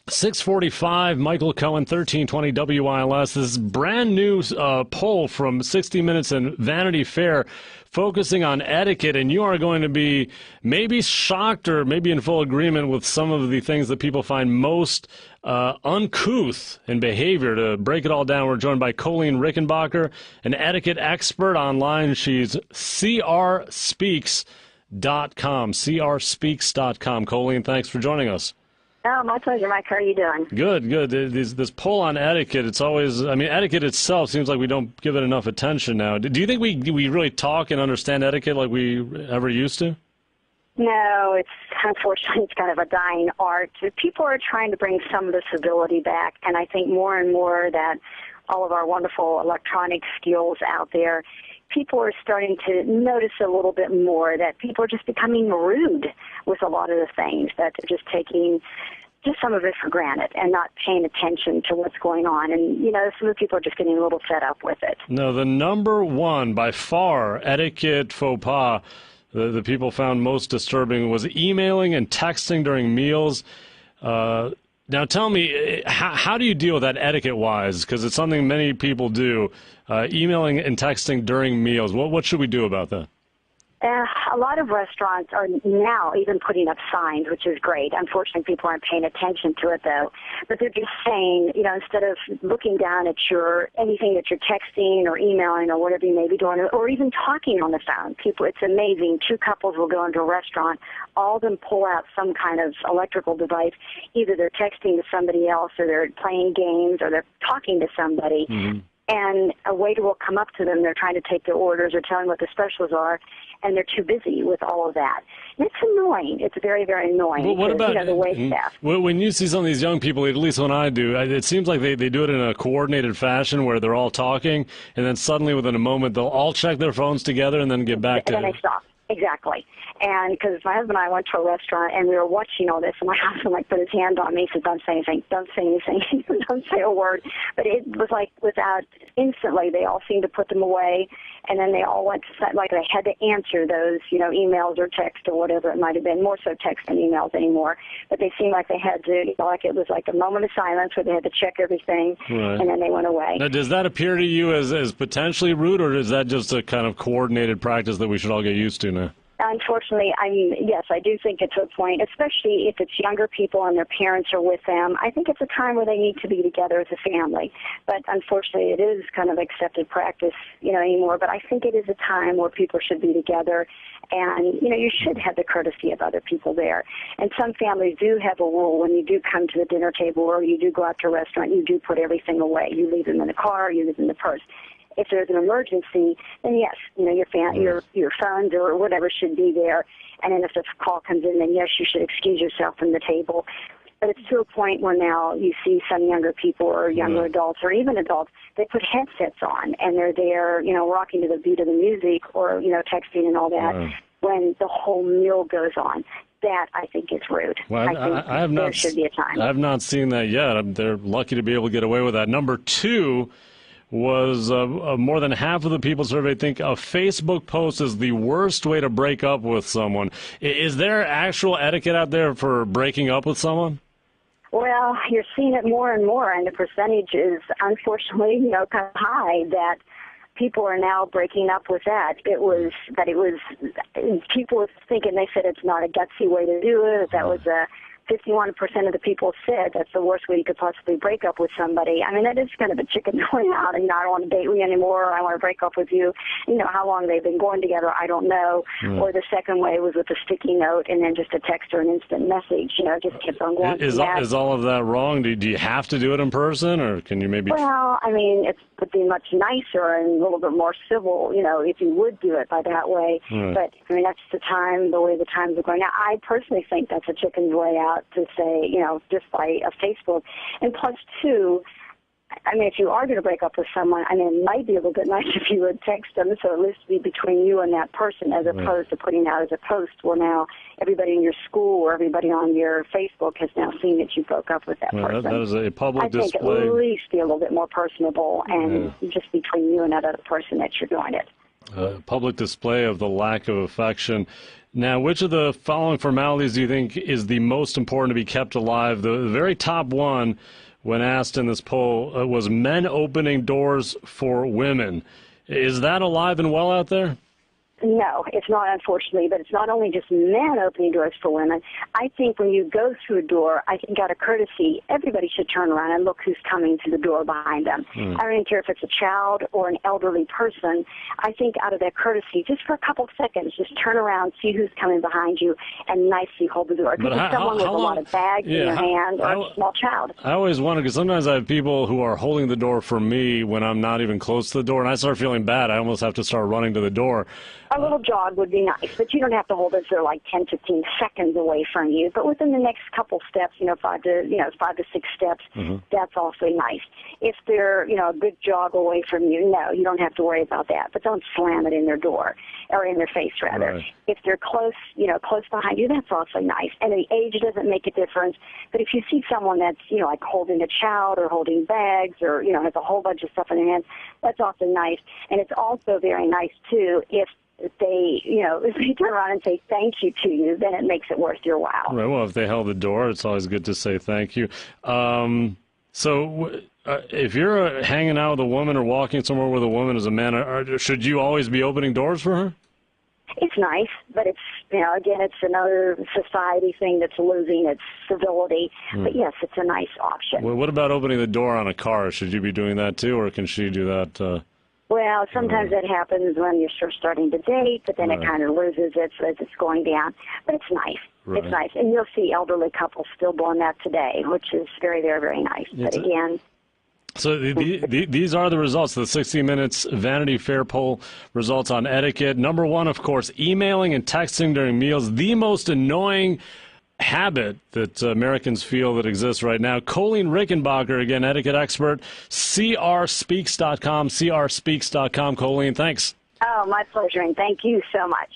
645, Michael Cohen, 1320 WILS. This brand new poll from 60 Minutes and Vanity Fair focusing on etiquette, and you are going to be maybe shocked or maybe in full agreement with some of the things that people find most uncouth in behavior. To break it all down, we're joined by Colleen Rickenbacher, an etiquette expert online. She's crspeaks.com, crspeaks.com. Colleen, thanks for joining us. Oh, my pleasure, Mike. How are you doing? Good, good. This poll on etiquette, it's always, I mean, etiquette itself seems like we don't give it enough attention now. Do you think we really talk and understand etiquette like we ever used to? No, unfortunately, it's kind of a dying art. People are trying to bring some of the civility back, and I think more and more that all of our wonderful electronic skills out there, people are starting to notice a little bit more that people are just becoming rude with a lot of the things, that they're just taking just some of it for granted and not paying attention to what's going on. And, some of the people are just getting a little fed up with it. No, the number one, by far, etiquette faux pas the people found most disturbing was emailing and texting during meals. Now, tell me, how do you deal with that etiquette-wise? Because it's something many people do, emailing and texting during meals. What should we do about that? A lot of restaurants are now even putting up signs, which is great. Unfortunately, people aren't paying attention to it, though. But they're just saying, instead of looking down at anything that you're texting or emailing or whatever you may be doing, or even talking on the phone. It's amazing. Two couples will go into a restaurant, all of them pull out some kind of electrical device. Either they're texting to somebody else, or they're playing games, or they're talking to somebody. Mm-hmm. And a waiter will come up to them. They're trying to take their orders or tell them what the specials are, and they're too busy with all of that. And it's annoying. It's very, very annoying. Well, what about the wait staff? When you see some of these young people, at least when I do, it seems like they do it in a coordinated fashion where they're all talking, and then suddenly within a moment they'll all check their phones together and then get back to it. And then they stop. Exactly. And because my husband and I went to a restaurant and we were watching all this, and my husband put his hand on me and said, "Don't say anything, don't say anything, don't say a word." But it was instantly they all seemed to put them away, and then they all went to they had to answer those, emails or text or whatever it might have been, more so text than emails anymore. But they seemed like they had to, it was like a moment of silence where they had to check everything, right. And then they went away. Now, does that appear to you as potentially rude, or is that just a kind of coordinated practice that we should all get used to now? Unfortunately, yes, I do think it's a point, especially if it's younger people and their parents are with them. I think it's a time where they need to be together as a family. But unfortunately, it is kind of accepted practice, anymore. But I think it is a time where people should be together, and, you should have the courtesy of other people there. And some families do have a rule when you do come to the dinner table or you do go out to a restaurant, you do put everything away. You leave them in the car, you leave them in the purse. If there's an emergency, then yes, your phones or whatever should be there. And then if the call comes in, then yes, you should excuse yourself from the table. But it's to a point where now you see some younger people or younger adults or even adults, they put headsets on and they're there, rocking to the beat of the music or, texting and all that when the whole meal goes on. That, I think, is rude. Well, I have there should be a time. I have not seen that yet. They're lucky to be able to get away with that. Number two was more than half of the people surveyed think a Facebook post is the worst way to break up with someone. Is there actual etiquette out there for breaking up with someone? Well, you're seeing it more and more, and the percentage is, unfortunately, kind of high that people are now breaking up with that. People were thinking, they said it's not a gutsy way to do it. That was 51% of the people said that's the worst way you could possibly break up with somebody. I mean, that is kind of a chicken going out, and I don't want to date with you anymore, or I want to break up with you. How long they've been going together, I don't know. Or the second way was with a sticky note and then just a text or an instant message, just kept on going. Is all of that wrong? Do you have to do it in person, or can you maybe... Well, I mean, it would be much nicer and a little bit more civil, if you would do it by that way. But, I mean, that's the way the times are going. Now, I personally think that's a chicken's way out to say, just by a Facebook. And plus, two, I mean, if you are going to break up with someone, I mean, it might be a little bit nice if you would text them, so at least be between you and that person, as opposed to putting out as a post where now everybody in your school or everybody on your Facebook has now seen that you broke up with that person. That is a public display. I think at least be a little bit more personable and just between you and that other person that you're doing it. Public display of the lack of affection. Now, which of the following formalities do you think is the most important to be kept alive? The very top one, when asked in this poll, was men opening doors for women. Is that alive and well out there? No, it's not, unfortunately, but it's not only just men opening doors for women. I think when you go through a door, I think out of courtesy, everybody should turn around and look who's coming to the door behind them. I don't care if it's a child or an elderly person. I think out of that courtesy, just for a couple of seconds, just turn around, see who's coming behind you, and nicely hold the door. Because if someone with a lot of bags in their hand or a small child. I always wonder, because sometimes I have people who are holding the door for me when I'm not even close to the door, and I start feeling bad. I almost have to start running to the door. A little jog would be nice, but you don't have to hold it for like 10, 15 seconds away from you. But within the next couple steps, 5 to 6 steps, that's also nice. If they're, a good jog away from you, no, you don't have to worry about that. But don't slam it in their door, or in their face, rather. Right. If they're close, close behind you, that's also nice. And the age doesn't make a difference. But if you see someone that's, like holding a child or holding bags or, has a whole bunch of stuff in their hands, that's also nice. And it's also very nice, too, if they, if they turn around and say thank you to you, then it makes it worth your while. Right. Well, if they held the door, it's always good to say thank you. If you're hanging out with a woman or walking somewhere with a woman as a man, should you always be opening doors for her? It's nice, but it's, again, it's another society thing that's losing its civility. But yes, it's a nice option. Well, what about opening the door on a car? Should you be doing that too, or can she do that? Well, sometimes that happens when you're starting to date, but then it kind of loses it as it's going down. But it's nice. Right. It's nice. And you'll see elderly couples still doing that today, which is very, very, very nice. But again... So these are the results, the 60 Minutes Vanity Fair poll results on etiquette. Number one, of course, emailing and texting during meals, the most annoying habit that Americans feel that exists right now. Colleen Rickenbacher, again, etiquette expert, crspeaks.com, crspeaks.com. Colleen, thanks. Oh, my pleasure, and thank you so much.